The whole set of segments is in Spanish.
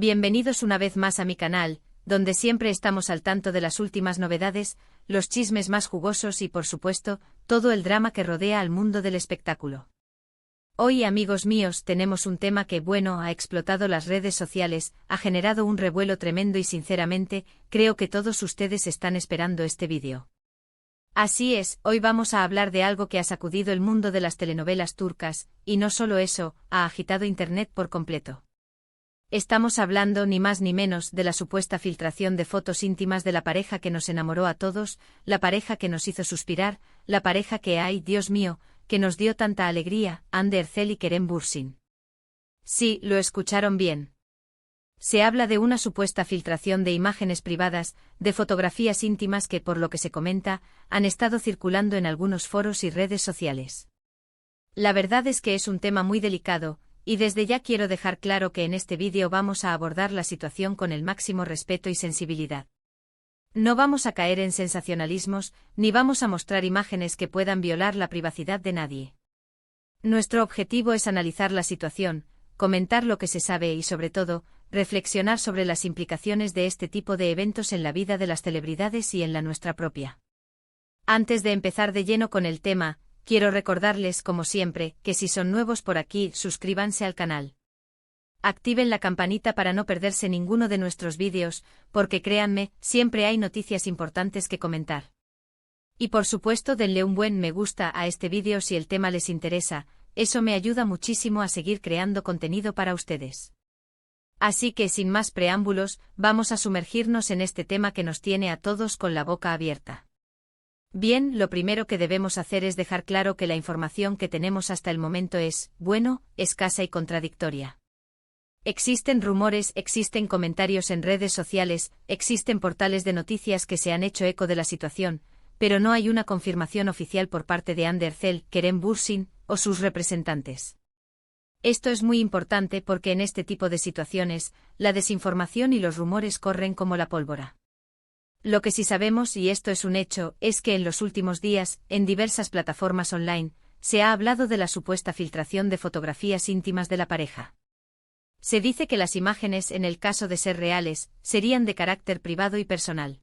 Bienvenidos una vez más a mi canal, donde siempre estamos al tanto de las últimas novedades, los chismes más jugosos y por supuesto, todo el drama que rodea al mundo del espectáculo. Hoy, amigos míos, tenemos un tema que, ha explotado las redes sociales, ha generado un revuelo tremendo y sinceramente, creo que todos ustedes están esperando este vídeo. Así es, hoy vamos a hablar de algo que ha sacudido el mundo de las telenovelas turcas, y no solo eso, ha agitado Internet por completo. Estamos hablando ni más ni menos de la supuesta filtración de fotos íntimas de la pareja que nos enamoró a todos, la pareja que nos hizo suspirar, la pareja que, ay Dios mío, que nos dio tanta alegría, Hande Erçel y Kerem Bürsin. Sí, lo escucharon bien. Se habla de una supuesta filtración de imágenes privadas, de fotografías íntimas que, por lo que se comenta, han estado circulando en algunos foros y redes sociales. La verdad es que es un tema muy delicado, y desde ya quiero dejar claro que en este vídeo vamos a abordar la situación con el máximo respeto y sensibilidad. No vamos a caer en sensacionalismos, ni vamos a mostrar imágenes que puedan violar la privacidad de nadie. Nuestro objetivo es analizar la situación, comentar lo que se sabe y sobre todo, reflexionar sobre las implicaciones de este tipo de eventos en la vida de las celebridades y en la nuestra propia. Antes de empezar de lleno con el tema, quiero recordarles, como siempre, que si son nuevos por aquí, suscríbanse al canal. Activen la campanita para no perderse ninguno de nuestros vídeos, porque créanme, siempre hay noticias importantes que comentar. Y por supuesto denle un buen me gusta a este vídeo si el tema les interesa, eso me ayuda muchísimo a seguir creando contenido para ustedes. Así que sin más preámbulos, vamos a sumergirnos en este tema que nos tiene a todos con la boca abierta. Bien, lo primero que debemos hacer es dejar claro que la información que tenemos hasta el momento es, escasa y contradictoria. Existen rumores, existen comentarios en redes sociales, existen portales de noticias que se han hecho eco de la situación, pero no hay una confirmación oficial por parte de Hande Erçel, Kerem Bürsin, o sus representantes. Esto es muy importante porque en este tipo de situaciones, la desinformación y los rumores corren como la pólvora. Lo que sí sabemos, y esto es un hecho, es que en los últimos días, en diversas plataformas online, se ha hablado de la supuesta filtración de fotografías íntimas de la pareja. Se dice que las imágenes, en el caso de ser reales, serían de carácter privado y personal.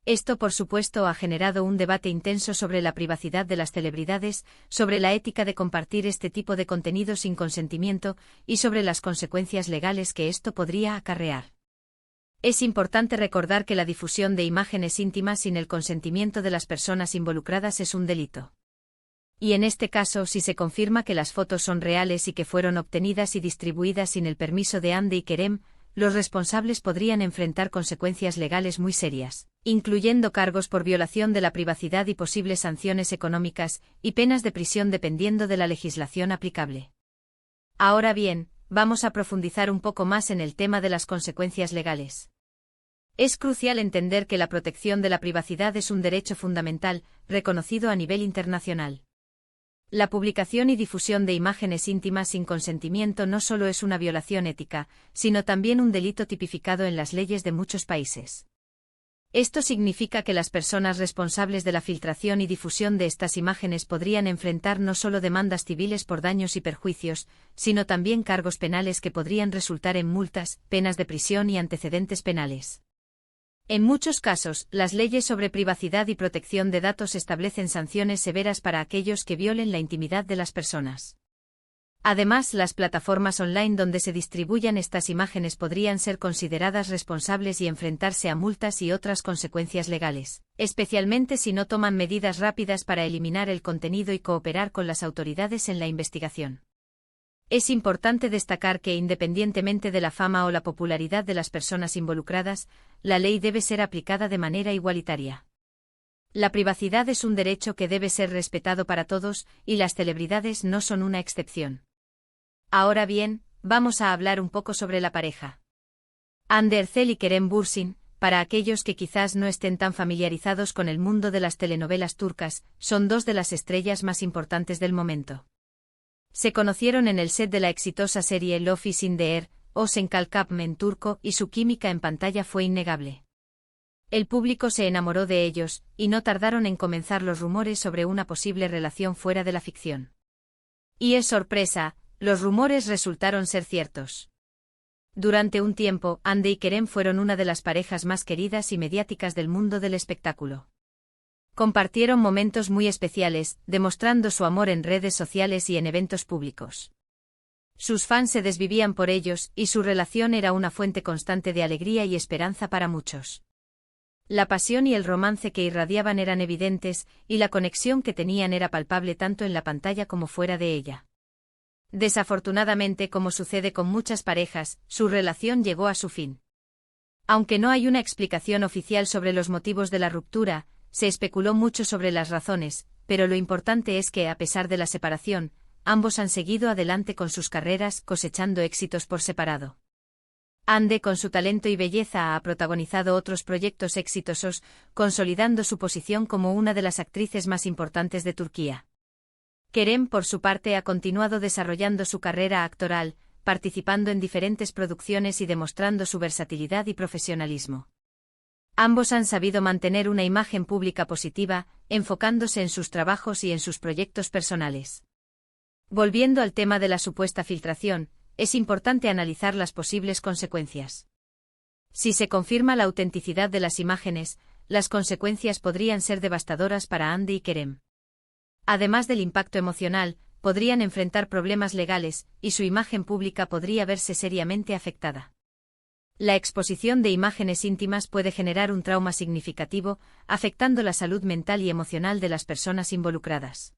Esto, por supuesto, ha generado un debate intenso sobre la privacidad de las celebridades, sobre la ética de compartir este tipo de contenido sin consentimiento, y sobre las consecuencias legales que esto podría acarrear. Es importante recordar que la difusión de imágenes íntimas sin el consentimiento de las personas involucradas es un delito. Y en este caso, si se confirma que las fotos son reales y que fueron obtenidas y distribuidas sin el permiso de Hande y Kerem, los responsables podrían enfrentar consecuencias legales muy serias, incluyendo cargos por violación de la privacidad y posibles sanciones económicas, y penas de prisión dependiendo de la legislación aplicable. Ahora bien, vamos a profundizar un poco más en el tema de las consecuencias legales. Es crucial entender que la protección de la privacidad es un derecho fundamental, reconocido a nivel internacional. La publicación y difusión de imágenes íntimas sin consentimiento no solo es una violación ética, sino también un delito tipificado en las leyes de muchos países. Esto significa que las personas responsables de la filtración y difusión de estas imágenes podrían enfrentar no solo demandas civiles por daños y perjuicios, sino también cargos penales que podrían resultar en multas, penas de prisión y antecedentes penales. En muchos casos, las leyes sobre privacidad y protección de datos establecen sanciones severas para aquellos que violen la intimidad de las personas. Además, las plataformas online donde se distribuyan estas imágenes podrían ser consideradas responsables y enfrentarse a multas y otras consecuencias legales, especialmente si no toman medidas rápidas para eliminar el contenido y cooperar con las autoridades en la investigación. Es importante destacar que independientemente de la fama o la popularidad de las personas involucradas, la ley debe ser aplicada de manera igualitaria. La privacidad es un derecho que debe ser respetado para todos, y las celebridades no son una excepción. Ahora bien, vamos a hablar un poco sobre la pareja. Hande Erçel y Kerem Bürsin, para aquellos que quizás no estén tan familiarizados con el mundo de las telenovelas turcas, son dos de las estrellas más importantes del momento. Se conocieron en el set de la exitosa serie Love is in the Air, o Sen Kalkap en turco, y su química en pantalla fue innegable. El público se enamoró de ellos, y no tardaron en comenzar los rumores sobre una posible relación fuera de la ficción. Y es sorpresa, los rumores resultaron ser ciertos. Durante un tiempo, Hande y Kerem fueron una de las parejas más queridas y mediáticas del mundo del espectáculo. Compartieron momentos muy especiales, demostrando su amor en redes sociales y en eventos públicos. Sus fans se desvivían por ellos, y su relación era una fuente constante de alegría y esperanza para muchos. La pasión y el romance que irradiaban eran evidentes, y la conexión que tenían era palpable tanto en la pantalla como fuera de ella. Desafortunadamente, como sucede con muchas parejas, su relación llegó a su fin. Aunque no hay una explicación oficial sobre los motivos de la ruptura, se especuló mucho sobre las razones, pero lo importante es que, a pesar de la separación, ambos han seguido adelante con sus carreras, cosechando éxitos por separado. Hande, con su talento y belleza, ha protagonizado otros proyectos exitosos, consolidando su posición como una de las actrices más importantes de Turquía. Kerem, por su parte, ha continuado desarrollando su carrera actoral, participando en diferentes producciones y demostrando su versatilidad y profesionalismo. Ambos han sabido mantener una imagen pública positiva, enfocándose en sus trabajos y en sus proyectos personales. Volviendo al tema de la supuesta filtración, es importante analizar las posibles consecuencias. Si se confirma la autenticidad de las imágenes, las consecuencias podrían ser devastadoras para Hande y Kerem. Además del impacto emocional, podrían enfrentar problemas legales, y su imagen pública podría verse seriamente afectada. La exposición de imágenes íntimas puede generar un trauma significativo, afectando la salud mental y emocional de las personas involucradas.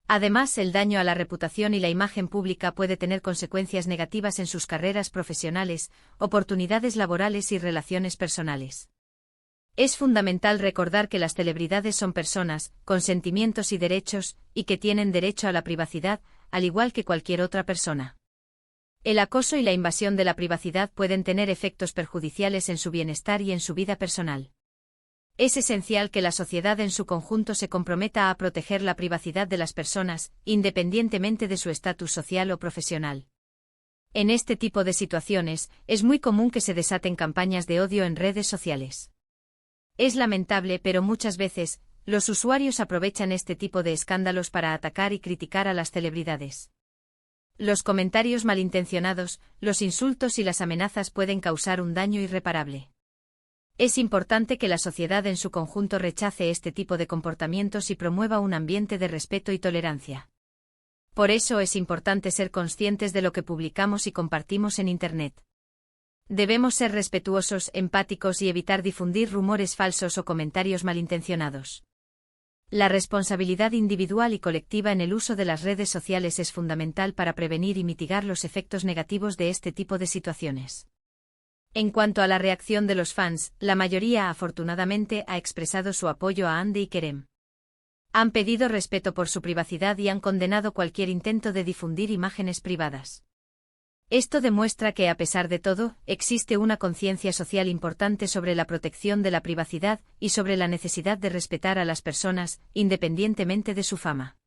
Además, el daño a la reputación y la imagen pública puede tener consecuencias negativas en sus carreras profesionales, oportunidades laborales y relaciones personales. Es fundamental recordar que las celebridades son personas, con sentimientos y derechos, y que tienen derecho a la privacidad, al igual que cualquier otra persona. El acoso y la invasión de la privacidad pueden tener efectos perjudiciales en su bienestar y en su vida personal. Es esencial que la sociedad en su conjunto se comprometa a proteger la privacidad de las personas, independientemente de su estatus social o profesional. En este tipo de situaciones, es muy común que se desaten campañas de odio en redes sociales. Es lamentable, pero muchas veces, los usuarios aprovechan este tipo de escándalos para atacar y criticar a las celebridades. Los comentarios malintencionados, los insultos y las amenazas pueden causar un daño irreparable. Es importante que la sociedad en su conjunto rechace este tipo de comportamientos y promueva un ambiente de respeto y tolerancia. Por eso es importante ser conscientes de lo que publicamos y compartimos en Internet. Debemos ser respetuosos, empáticos y evitar difundir rumores falsos o comentarios malintencionados. La responsabilidad individual y colectiva en el uso de las redes sociales es fundamental para prevenir y mitigar los efectos negativos de este tipo de situaciones. En cuanto a la reacción de los fans, la mayoría afortunadamente ha expresado su apoyo a Hande y Kerem. Han pedido respeto por su privacidad y han condenado cualquier intento de difundir imágenes privadas. Esto demuestra que, a pesar de todo, existe una conciencia social importante sobre la protección de la privacidad y sobre la necesidad de respetar a las personas, independientemente de su fama.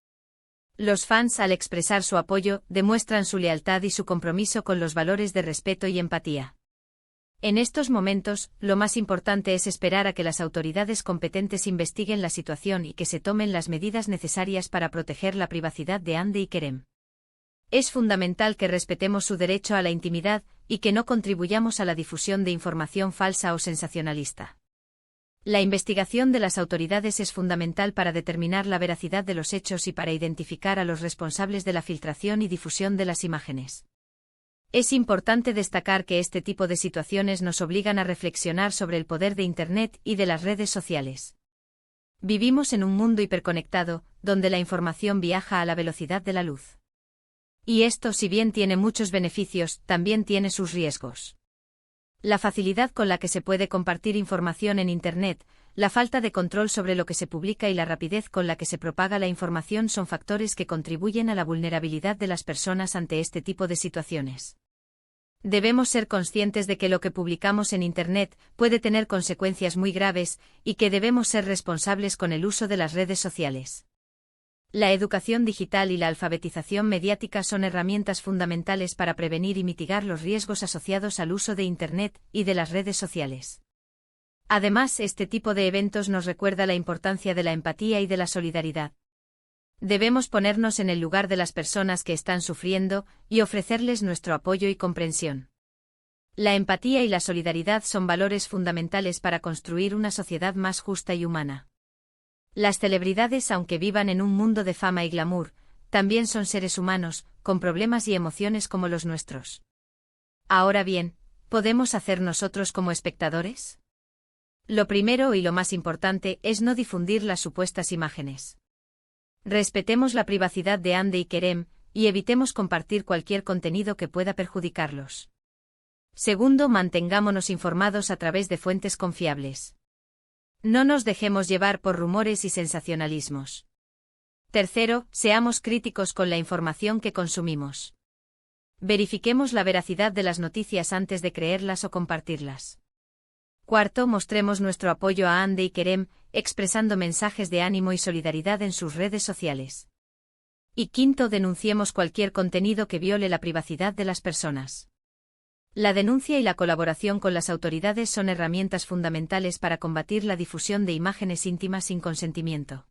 Los fans, al expresar su apoyo, demuestran su lealtad y su compromiso con los valores de respeto y empatía. En estos momentos, lo más importante es esperar a que las autoridades competentes investiguen la situación y que se tomen las medidas necesarias para proteger la privacidad de Hande y Kerem. Es fundamental que respetemos su derecho a la intimidad y que no contribuyamos a la difusión de información falsa o sensacionalista. La investigación de las autoridades es fundamental para determinar la veracidad de los hechos y para identificar a los responsables de la filtración y difusión de las imágenes. Es importante destacar que este tipo de situaciones nos obligan a reflexionar sobre el poder de Internet y de las redes sociales. Vivimos en un mundo hiperconectado, donde la información viaja a la velocidad de la luz. Y esto, si bien tiene muchos beneficios, también tiene sus riesgos. La facilidad con la que se puede compartir información en Internet, la falta de control sobre lo que se publica y la rapidez con la que se propaga la información son factores que contribuyen a la vulnerabilidad de las personas ante este tipo de situaciones. Debemos ser conscientes de que lo que publicamos en Internet puede tener consecuencias muy graves y que debemos ser responsables con el uso de las redes sociales. La educación digital y la alfabetización mediática son herramientas fundamentales para prevenir y mitigar los riesgos asociados al uso de Internet y de las redes sociales. Además, este tipo de eventos nos recuerda la importancia de la empatía y de la solidaridad. Debemos ponernos en el lugar de las personas que están sufriendo y ofrecerles nuestro apoyo y comprensión. La empatía y la solidaridad son valores fundamentales para construir una sociedad más justa y humana. Las celebridades, aunque vivan en un mundo de fama y glamour, también son seres humanos, con problemas y emociones como los nuestros. Ahora bien, ¿podemos hacer nosotros como espectadores? Lo primero y lo más importante es no difundir las supuestas imágenes. Respetemos la privacidad de Hande y Kerem, y evitemos compartir cualquier contenido que pueda perjudicarlos. Segundo, mantengámonos informados a través de fuentes confiables. No nos dejemos llevar por rumores y sensacionalismos. Tercero, seamos críticos con la información que consumimos. Verifiquemos la veracidad de las noticias antes de creerlas o compartirlas. Cuarto, mostremos nuestro apoyo a Hande y Kerem, expresando mensajes de ánimo y solidaridad en sus redes sociales. Y quinto, denunciemos cualquier contenido que viole la privacidad de las personas. La denuncia y la colaboración con las autoridades son herramientas fundamentales para combatir la difusión de imágenes íntimas sin consentimiento.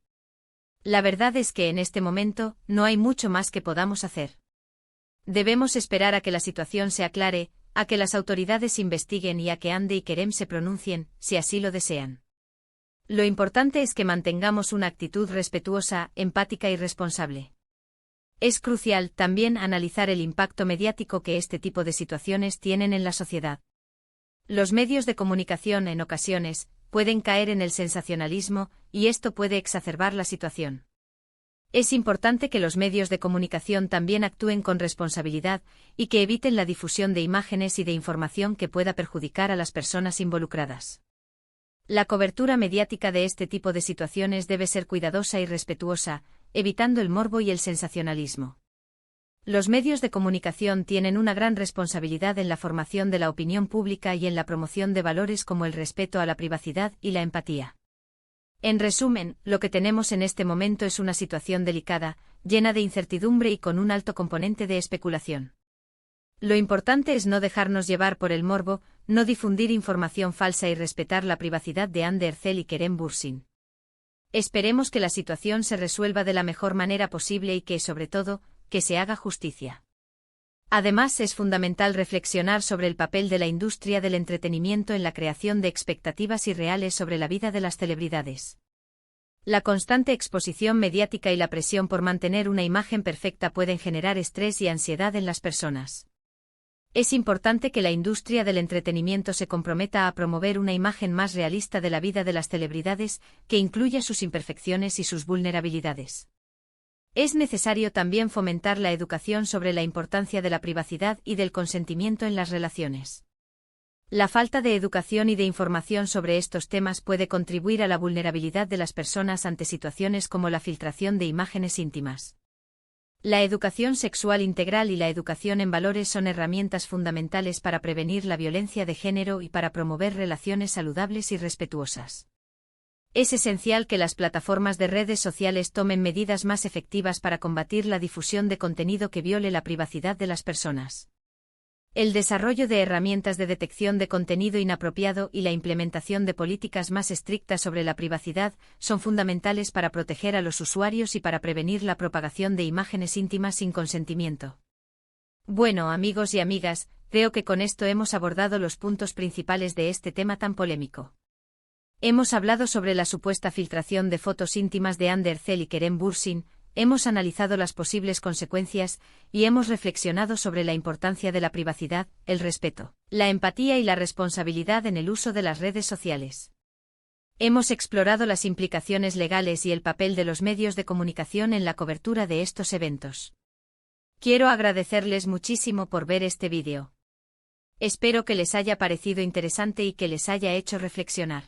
La verdad es que en este momento no hay mucho más que podamos hacer. Debemos esperar a que la situación se aclare, a que las autoridades investiguen y a que Hande y Kerem se pronuncien, si así lo desean. Lo importante es que mantengamos una actitud respetuosa, empática y responsable. Es crucial también analizar el impacto mediático que este tipo de situaciones tienen en la sociedad. Los medios de comunicación, en ocasiones, pueden caer en el sensacionalismo, y esto puede exacerbar la situación. Es importante que los medios de comunicación también actúen con responsabilidad y que eviten la difusión de imágenes y de información que pueda perjudicar a las personas involucradas. La cobertura mediática de este tipo de situaciones debe ser cuidadosa y respetuosa, evitando el morbo y el sensacionalismo. Los medios de comunicación tienen una gran responsabilidad en la formación de la opinión pública y en la promoción de valores como el respeto a la privacidad y la empatía. En resumen, lo que tenemos en este momento es una situación delicada, llena de incertidumbre y con un alto componente de especulación. Lo importante es no dejarnos llevar por el morbo, no difundir información falsa y respetar la privacidad de Hande Erçel y Kerem Bürsin. Esperemos que la situación se resuelva de la mejor manera posible y que, sobre todo, que se haga justicia. Además, es fundamental reflexionar sobre el papel de la industria del entretenimiento en la creación de expectativas irreales sobre la vida de las celebridades. La constante exposición mediática y la presión por mantener una imagen perfecta pueden generar estrés y ansiedad en las personas. Es importante que la industria del entretenimiento se comprometa a promover una imagen más realista de la vida de las celebridades, que incluya sus imperfecciones y sus vulnerabilidades. Es necesario también fomentar la educación sobre la importancia de la privacidad y del consentimiento en las relaciones. La falta de educación y de información sobre estos temas puede contribuir a la vulnerabilidad de las personas ante situaciones como la filtración de imágenes íntimas. La educación sexual integral y la educación en valores son herramientas fundamentales para prevenir la violencia de género y para promover relaciones saludables y respetuosas. Es esencial que las plataformas de redes sociales tomen medidas más efectivas para combatir la difusión de contenido que viole la privacidad de las personas. El desarrollo de herramientas de detección de contenido inapropiado y la implementación de políticas más estrictas sobre la privacidad son fundamentales para proteger a los usuarios y para prevenir la propagación de imágenes íntimas sin consentimiento. Bueno, amigos y amigas, creo que con esto hemos abordado los puntos principales de este tema tan polémico. Hemos hablado sobre la supuesta filtración de fotos íntimas de Hande Erçel y Kerem Bürsin, hemos analizado las posibles consecuencias y hemos reflexionado sobre la importancia de la privacidad, el respeto, la empatía y la responsabilidad en el uso de las redes sociales. Hemos explorado las implicaciones legales y el papel de los medios de comunicación en la cobertura de estos eventos. Quiero agradecerles muchísimo por ver este vídeo. Espero que les haya parecido interesante y que les haya hecho reflexionar.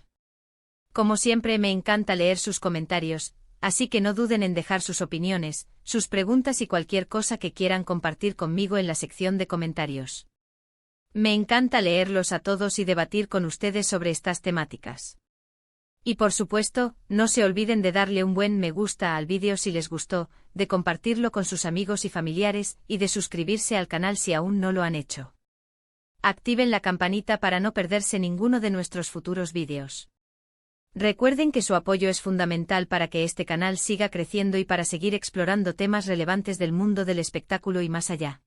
Como siempre, me encanta leer sus comentarios, así que no duden en dejar sus opiniones, sus preguntas y cualquier cosa que quieran compartir conmigo en la sección de comentarios. Me encanta leerlos a todos y debatir con ustedes sobre estas temáticas. Y por supuesto, no se olviden de darle un buen me gusta al vídeo si les gustó, de compartirlo con sus amigos y familiares y de suscribirse al canal si aún no lo han hecho. Activen la campanita para no perderse ninguno de nuestros futuros vídeos. Recuerden que su apoyo es fundamental para que este canal siga creciendo y para seguir explorando temas relevantes del mundo del espectáculo y más allá.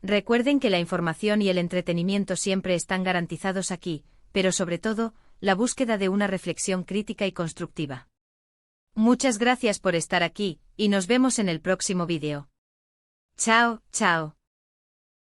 Recuerden que la información y el entretenimiento siempre están garantizados aquí, pero sobre todo, la búsqueda de una reflexión crítica y constructiva. Muchas gracias por estar aquí, y nos vemos en el próximo vídeo. Chao, chao.